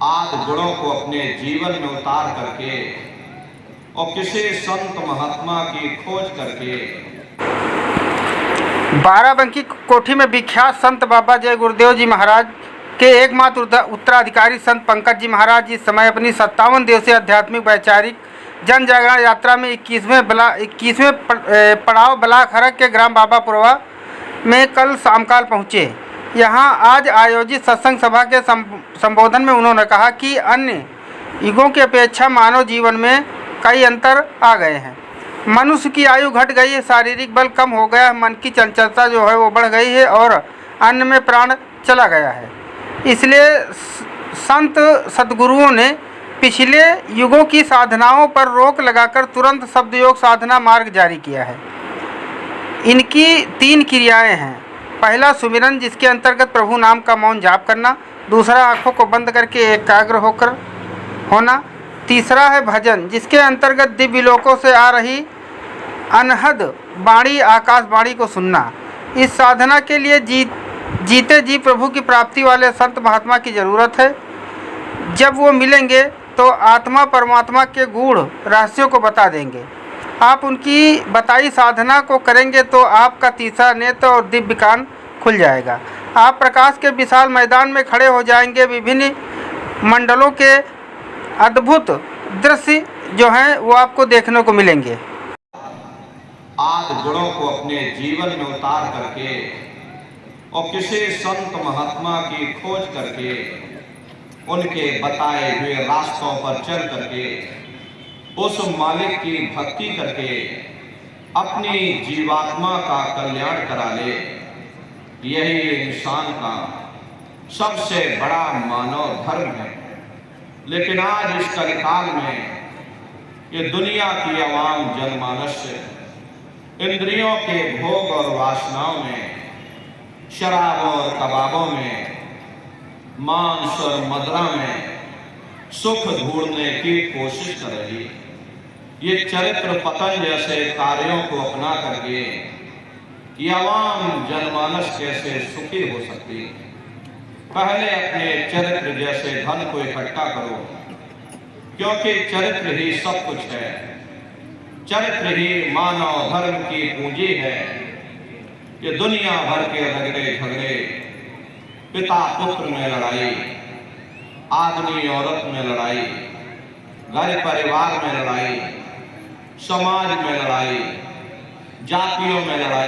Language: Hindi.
आदि गुणों को अपने जीवन में उतार करके और किसी संत महात्मा की खोज करके बाराबंकी कोठी में विख्यात संत बाबा जय गुरुदेव जी महाराज के एकमात्र उत्तराधिकारी संत पंकज जी महाराज इस समय अपनी 57 दिवसीय आध्यात्मिक वैचारिक जन जागरण यात्रा में 21वें पड़ाव ब्लाक हरक के ग्राम बाबापुरवा में कल शामकाल पहुँचे। यहाँ आज आयोजित सत्संग सभा के संबोधन में उन्होंने कहा कि अन्य युगों की अपेक्षा मानव जीवन में कई अंतर आ गए हैं। मनुष्य की आयु घट गई है, शारीरिक बल कम हो गया है, मन की चंचलता जो है वो बढ़ गई है और अन्न में प्राण चला गया है। इसलिए संत सद्गुरुओं ने पिछले युगों की साधनाओं पर रोक लगाकर तुरंत शब्द योग साधना मार्ग जारी किया है। इनकी 3 क्रियाएं हैं। पहला सुमिरन, जिसके अंतर्गत प्रभु नाम का मौन जाप करना। दूसरा आँखों को बंद करके एकाग्र होकर होना। तीसरा है भजन, जिसके अंतर्गत दिव्य लोकों से आ रही अनहद वाणी आकाशवाणी को सुनना। इस साधना के लिए जीते जी प्रभु की प्राप्ति वाले संत महात्मा की ज़रूरत है। जब वो मिलेंगे तो आत्मा परमात्मा के गूढ़ रहस्यों को बता देंगे। आप उनकी बताई साधना को करेंगे तो आपका तीसरा नेत्र और दिव्य कान खुल जाएगा। आप प्रकाश के विशाल मैदान में खड़े हो जाएंगे। विभिन्न मंडलों के अद्भुत दृश्य जो हैं वो आपको देखने को मिलेंगे। आदि गुणों को अपने जीवन में उतार करके और किसी संत महात्मा की खोज करके उनके बताए हुए रास्तों पर चल करके उस मालिक की भक्ति करके अपनी जीवात्मा का कल्याण करा ले, यही इंसान का सबसे बड़ा मानव धर्म है। लेकिन आज इस कलिकाल में ये दुनिया की आवाम जनमानस इंद्रियों के भोग और वासनाओं में, शराब और कबाबों में, मांस और मदिरा में सुख ढूंढने की कोशिश कर रही। ये चरित्र पतन जैसे कार्यों को अपना करके ये आवाम जनमानस कैसे सुखी हो सकती। पहले अपने चरित्र जैसे धन को इकट्ठा करो, क्योंकि चरित्र ही सब कुछ है। चरित्र ही मानव धर्म की पूंजी है। ये दुनिया भर के रगड़े झगड़े, पिता पुत्र में लड़ाई, आदमी औरत में लड़ाई, घर परिवार में लड़ाई, समाज में लड़ाई, जातियों में लड़ाई।